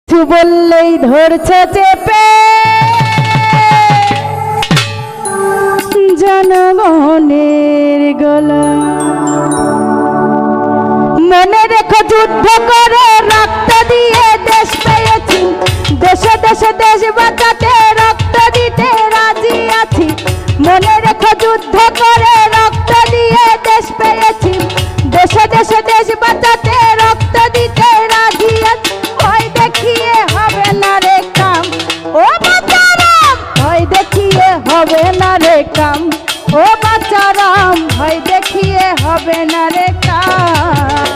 কিছু বললেই ধরছে চেপে জনগণের গলা। মনে রেখো যুদ্ধ করে রক্ত দিয়ে দেশ পেয়েছি, দেশে দেশে দেশ বাঁচাতে রক্ত দিতে রাজি আছি। মনে রেখো যুদ্ধ করে রক্ত দিয়ে দেশ পেয়েছি, দেশে দেশে দেশ বাঁচাতে রক্ত দিতে রাজি আছি। ভয় দেখিয়ে হবে না রে কাম, ও বাচ্চারাম ভয় দেখিয়ে হবে না রে কাম, ও বাচ্চারাম ভয় দেখিয়ে হবে না রে কাম।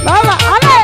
বাবা আরে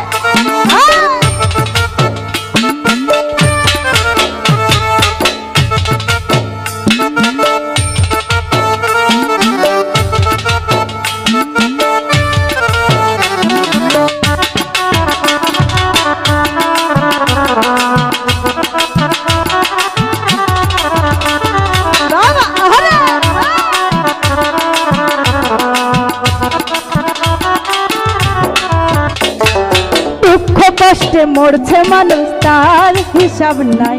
কষ্টে মরছে মানুষ তার হিসাব নাই,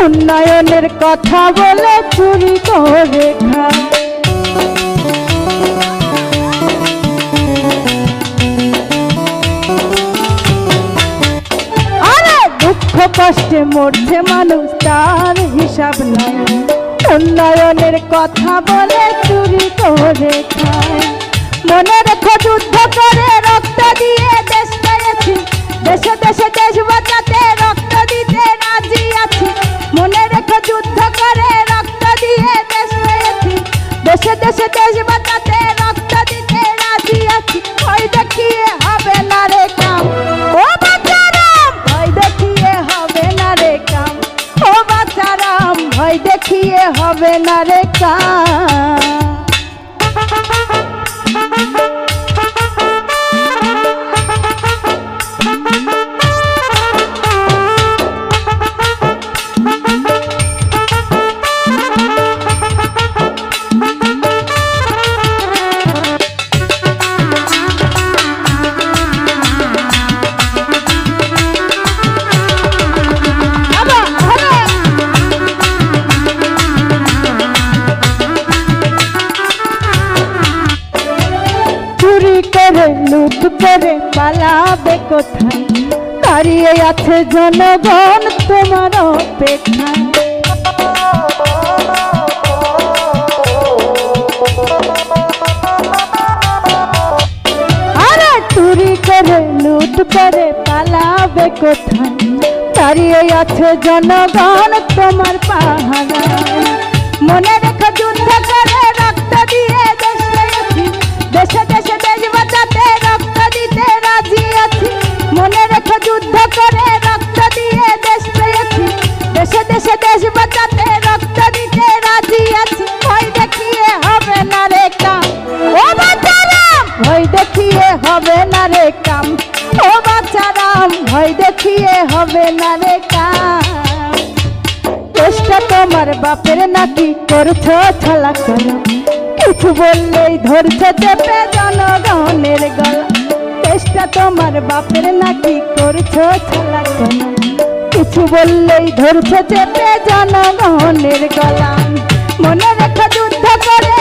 উন্নয়নের কথা বলে চুরি করে খায়। আরে দুঃখ কষ্টে মরছে মানুষ তার হিসাব নাই, উন্নয়নের কথা বলে চুরি করে খায়। মনে রেখো যুদ্ধ করে রক্ত দিয়ে দেশ পেয়েছি, দেশে দেশে দেশ বাঁচাতে রক্ত দিতে রাজি আছি। মনে রেখো যুদ্ধ করে রক্ত দিয়ে দেশ পেয়েছি, দেশে দেশে দেশ বাঁচাতে রক্ত দিতে রাজি আছি। ভয় দেখিয়ে হবে না রে কাম, ও বাচ্চারাম ভয় দেখিয়ে হবে না রে কাম, ও বাচ্চারাম ভয় দেখিয়ে হবে না রে কাম। লুট করে পালাবে কোথায়, দাঁড়িয়ে আছে জনগণ তোমার অপেক্ষায়। আরে চুরি করে লুট করে পালাবে কোথায়, দাঁড়িয়ে আছে জনগণ তোমার পাহারায়। মনে রেখো যুদ্ধ করে রক্ত দিয়ে দেশ পেয়েছি, দেশে দেশে দেশ বাঁচাতে রক্ত দিতে রাজি আছি। মনে রেখো যুদ্ধ করে রক্ত দিয়ে দেশ পেয়েছি, দেশে দেশে দেশ বাঁচাতে রক্ত দিতে রাজি আছি। ভয় দেখিয়ে হবে না রে কাম, ও বাচ্চারাম ভয় দেখিয়ে হবে না রে কাম, ও বাচ্চারাম ভয় দেখিয়ে হবে না রে কাম। চেষ্টা তোমার বাপের নাকি করছো ছলা কলম, কিছু বললেই ধরছে চেপে জনগণের গলা। চেষ্টা তোমার বাপের নাকি করছো ছলা কলম, কিছু বললেই ধরছে চেপে জনগণের গলা। মনে রেখো যুদ্ধ করে